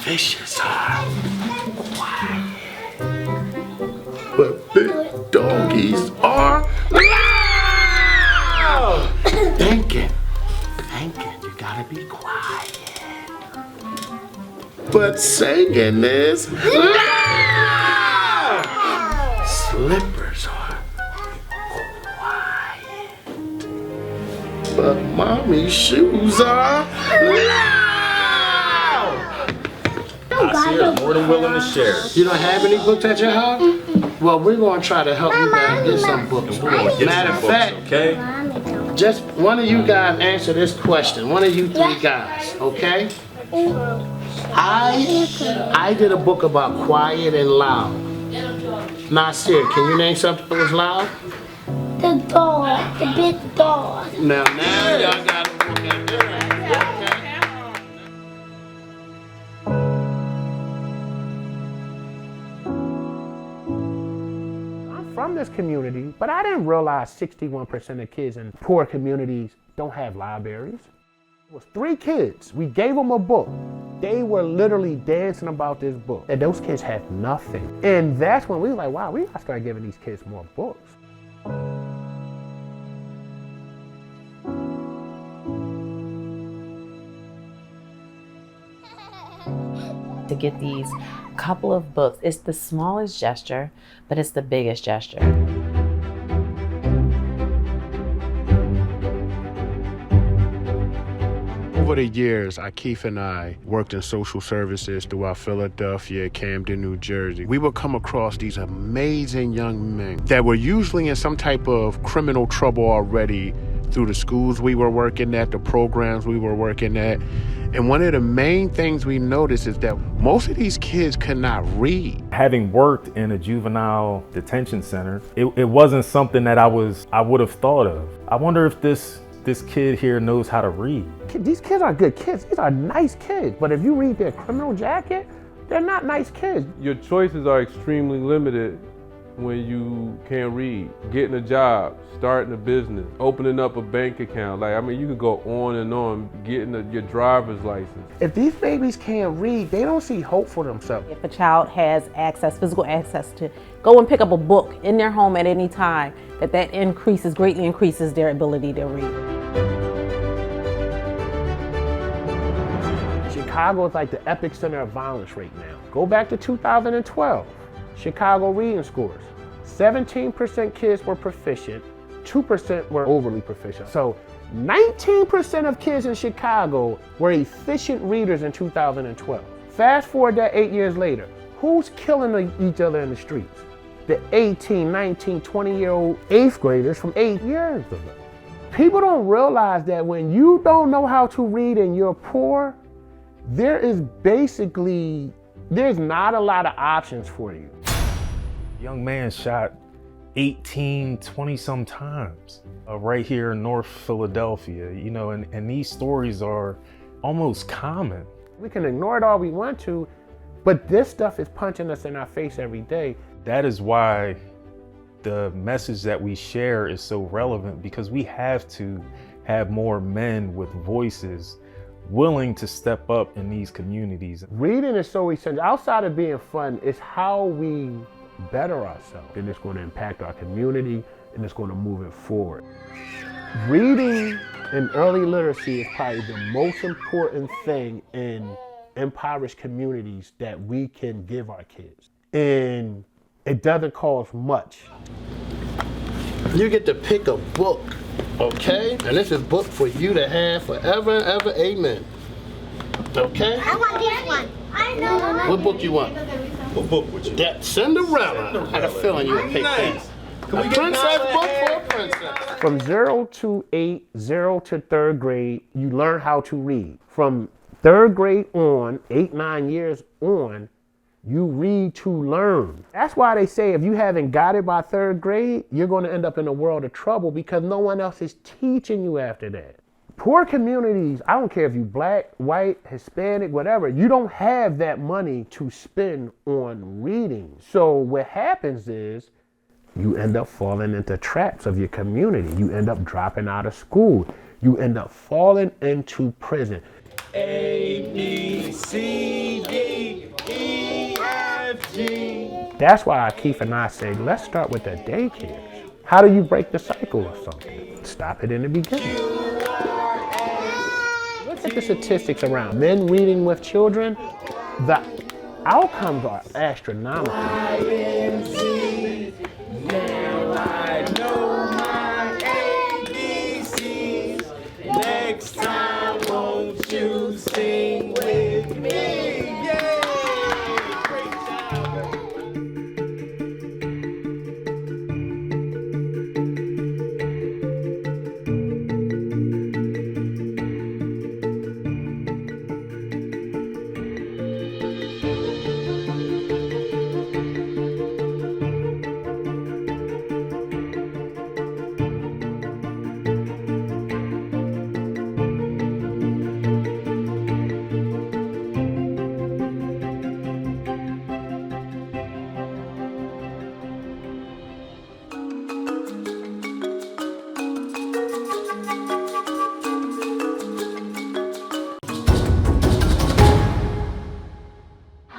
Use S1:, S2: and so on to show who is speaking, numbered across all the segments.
S1: Fishes are quiet, but big doggies are loud. Thinking, you gotta be quiet. But singing is loud. Slippers are quiet, but mommy's shoes are loud.
S2: I'm more than willing to share.
S1: You don't have any books at your house? Well, we're gonna try to help you guys get some books. Matter of fact,
S2: Okay?
S1: just one of you guys answer this question. One of you three guys, okay? I did a book about quiet and loud. Nasir, can you name something that was loud?
S3: The dog, the big dog.
S1: Now y'all got a book at this. From this community, but I didn't realize 61% of kids in poor communities don't have libraries. It was 3 kids. We gave them a book. They were literally dancing about this book. And those kids had nothing. And that's when we were like, wow, we gotta start giving these kids more books.
S4: To get these couple of books, it's the smallest gesture, but it's the biggest gesture.
S1: Over the years, Akeef and I worked in social services throughout Philadelphia, Camden, New Jersey. We would come across these amazing young men that were usually in some type of criminal trouble already through the schools we were working at, the programs we were working at. And one of the main things we noticed is that most of these kids could not read.
S5: Having worked in a juvenile detention center, it wasn't something that I would have thought of. I wonder if this kid here knows how to read.
S1: These kids are good kids. These are nice kids. But if you read their criminal jacket, they're not nice kids.
S6: Your choices are extremely limited when you can't read. Getting a job, starting a business, opening up a bank account. You could go on and on, getting your driver's license.
S1: If these babies can't read, they don't see hope for themselves.
S7: If a child has access, physical access to go and pick up a book in their home at any time, that greatly increases their ability to read.
S1: Chicago is like the epicenter of violence right now. Go back to 2012, Chicago reading scores. 17% kids were proficient, 2% were overly proficient. So 19% of kids in Chicago were efficient readers in 2012. Fast forward that 8 years later, who's killing each other in the streets? The 18, 19, 20-year-old 8th graders from 8 years ago. People don't realize that when you don't know how to read and you're poor, there's not a lot of options for you.
S5: Young man shot 18, 20 some times right here in North Philadelphia, and these stories are almost common.
S1: We can ignore it all we want to, but this stuff is punching us in our face every day.
S5: That is why the message that we share is so relevant, because we have to have more men with voices willing to step up in these communities.
S1: Reading is so essential. Outside of being fun, it's how we better ourselves, and it's going to impact our community, and it's going to move it forward. Reading and early literacy is probably the most important thing in impoverished communities that we can give our kids. And it doesn't cost much. You get to pick a book, okay? And this is a book for you to have forever and ever, amen. Okay?
S3: I want this one. I know.
S1: What book you want?
S2: What book would you?
S1: That Cinderella. I had a feeling you would pick that. A princess book for a princess. From 0 to 8, 0 to 3rd grade, you learn how to read. From 3rd grade on, 8, 9 years on, you read to learn. That's why they say if you haven't got it by 3rd grade, you're going to end up in a world of trouble because no one else is teaching you after that. Poor communities, I don't care if you black, white, Hispanic, whatever, you don't have that money to spend on reading. So what happens is You end up falling into traps of your community. You end up dropping out of school. You end up falling into prison.
S2: A, B, C, D, E, F, G.
S1: That's why Keith and I say, let's start with the daycares. How do you break the cycle of something? Stop it in the beginning. Look at the statistics around men reading with children. The outcomes are astronomical.
S2: Now I know my ABCs. Next time, won't you sing with me? Yay! Great job.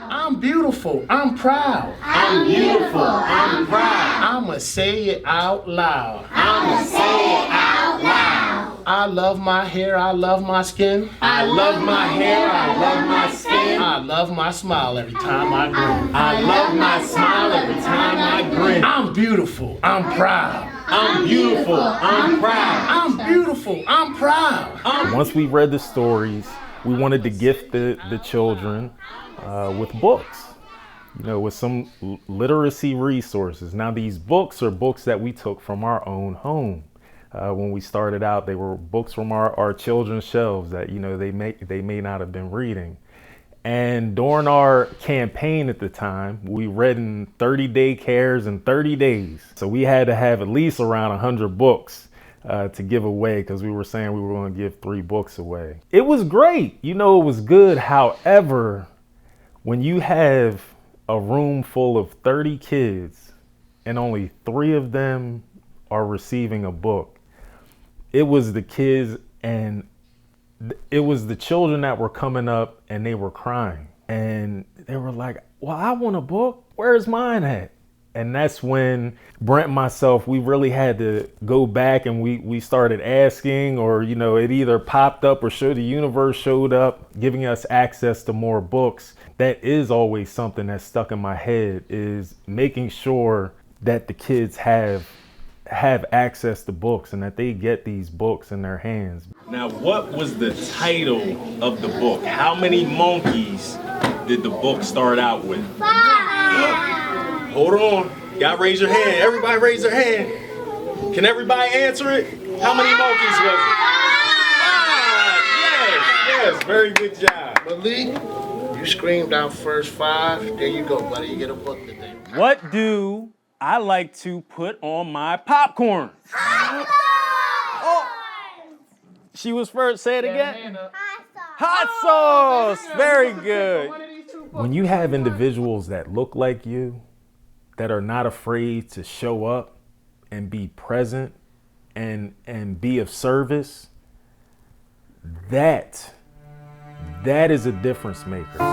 S1: I'm beautiful, I'm proud.
S2: I'm beautiful, I'm proud.
S1: I'ma say it out loud.
S2: I'ma say it out loud.
S1: I love my hair, I love my skin.
S2: I love my hair, I love my skin.
S1: I love my smile every time I grin.
S2: I love my smile every time I grin.
S1: I'm beautiful, I'm proud.
S2: I'm beautiful, I'm proud.
S1: I'm beautiful, I'm proud.
S5: Once we read the stories, we wanted to gift the children with books, with some literacy resources. Now, these books are books that we took from our own home. When we started out, they were books from our children's shelves that, they may not have been reading. And during our campaign at the time, we read in 30 daycares in 30 days. So we had to have at least around 100 books to give away, because we were saying we were going to give 3 books away. It was great. It was good. However, when you have a room full of 30 kids and only 3 of them are receiving a book, it was the kids and it was the children that were coming up and they were crying. And they were like, well, I want a book. Where's mine at? And that's when Brent and myself, we really had to go back and we started asking, or, it either popped up or the universe showed up, giving us access to more books. That is always something that's stuck in my head, is making sure that the kids have access to books and that they get these books in their hands.
S2: Now, what was the title of the book? How many monkeys did the book start out with?
S3: 5.
S2: Hold on. Y'all raise your hand. Everybody raise their hand. Can everybody answer it? How many monkeys was it? 5. Yes. Very good job.
S1: Malik, you screamed out first 5. There you go, buddy. You get a book today.
S2: What do I like to put on my popcorn? Oh, she was first. Say it again. Hot sauce. Very good.
S5: When you have individuals that look like you, that are not afraid to show up and be present and be of service, that is a difference maker.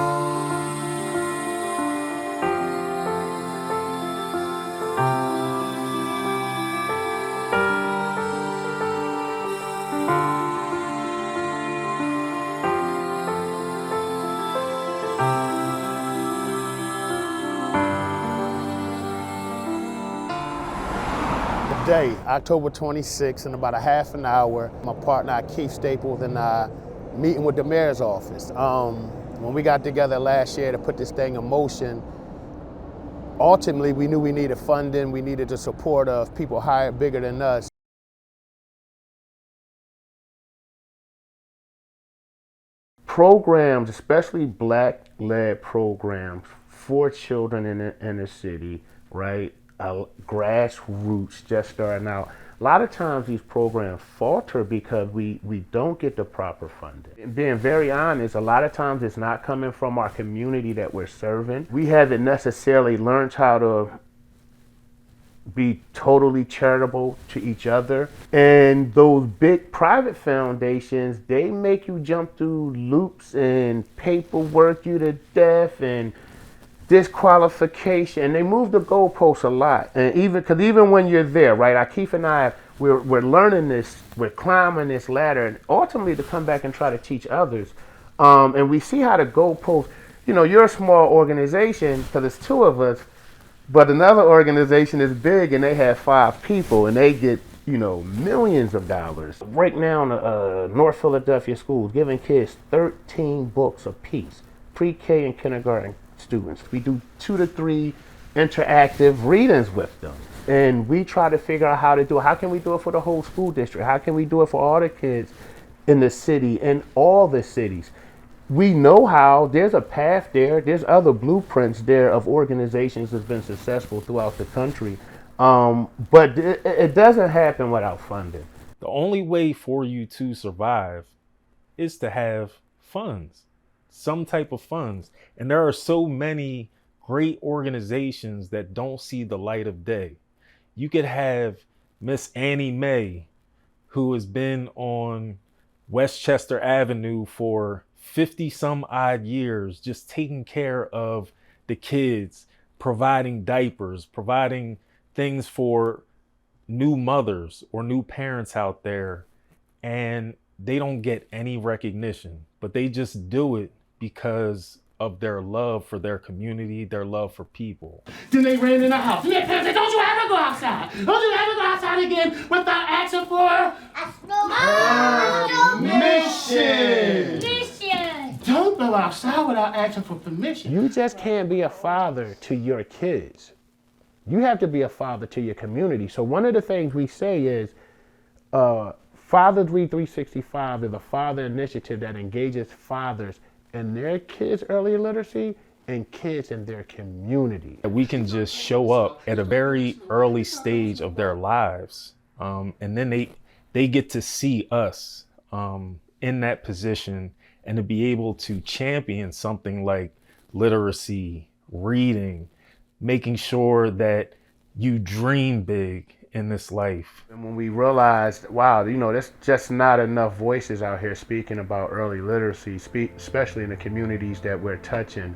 S1: Today, October 26th, in about a half an hour, my partner Keith Staples and I meeting with the mayor's office. When we got together last year to put this thing in motion, ultimately we knew we needed funding, we needed the support of people hired bigger than us. Programs, especially Black-led programs for children in the inner city, right? Grassroots, just starting out. A lot of times these programs falter because we don't get the proper funding. And being very honest, a lot of times it's not coming from our community that we're serving. We haven't necessarily learned how to be totally charitable to each other. And those big private foundations, they make you jump through loops and paperwork you to death and disqualification. And they move the goalposts a lot. And even when you're there, right? Akeef and I, we're learning this, we're climbing this ladder, and ultimately to come back and try to teach others. And we see how the goalposts, you're a small organization because it's 2 of us, but another organization is big and they have 5 people and they get, millions of dollars. Right now, North Philadelphia schools giving kids 13 books apiece, pre-K and kindergarten students. We do 2 to 3 interactive readings with them. And we try to figure out how to do it. How can we do it for the whole school district? How can we do it for all the kids in the city and all the cities? We know how. There's a path there. There's other blueprints there of organizations that's been successful throughout the country. But it doesn't happen without funding.
S5: The only way for you to survive is to have funds, some type of funds. And there are so many great organizations that don't see the light of day. You could have Miss Annie Mae, who has been on Westchester Avenue for 50 some odd years, just taking care of the kids, providing diapers, providing things for new mothers or new parents out there. And they don't get any recognition, but they just do it because of their love for their community, their love for people.
S1: Then they ran in the house. Yeah, parents said, don't you ever go outside. Don't you ever go outside again without asking for permission. Don't go outside without asking for permission. You just can't be a father to your kids. You have to be a father to your community. So one of the things we say is, FathersRead365 is a father initiative that engages fathers in their kids' early literacy and kids in their community.
S5: We can just show up at a very early stage of their lives, and then they get to see us in that position, and to be able to champion something like literacy, reading, making sure that you dream big in this life.
S1: And when we realized, wow, there's just not enough voices out here speaking about early literacy, especially in the communities that we're touching.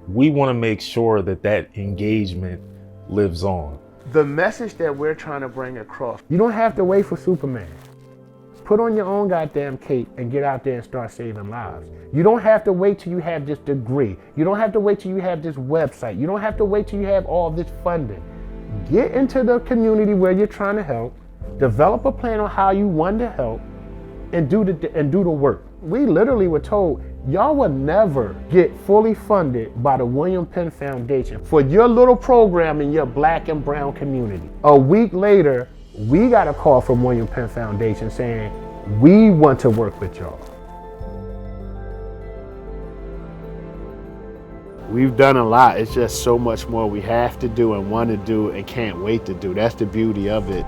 S5: We want to make sure that that engagement lives on.
S1: The message that we're trying to bring across, you don't have to wait for Superman. Put on your own goddamn cape and get out there and start saving lives. You don't have to wait till you have this degree. You don't have to wait till you have this website. You don't have to wait till you have all this funding. Get into the community where you're trying to help, develop a plan on how you want to help, and do the work. We literally were told, y'all will never get fully funded by the William Penn Foundation for your little program in your Black and brown community. A week later, we got a call from William Penn Foundation saying, we want to work with y'all. We've done a lot. It's just so much more we have to do and want to do and can't wait to do. That's the beauty of it.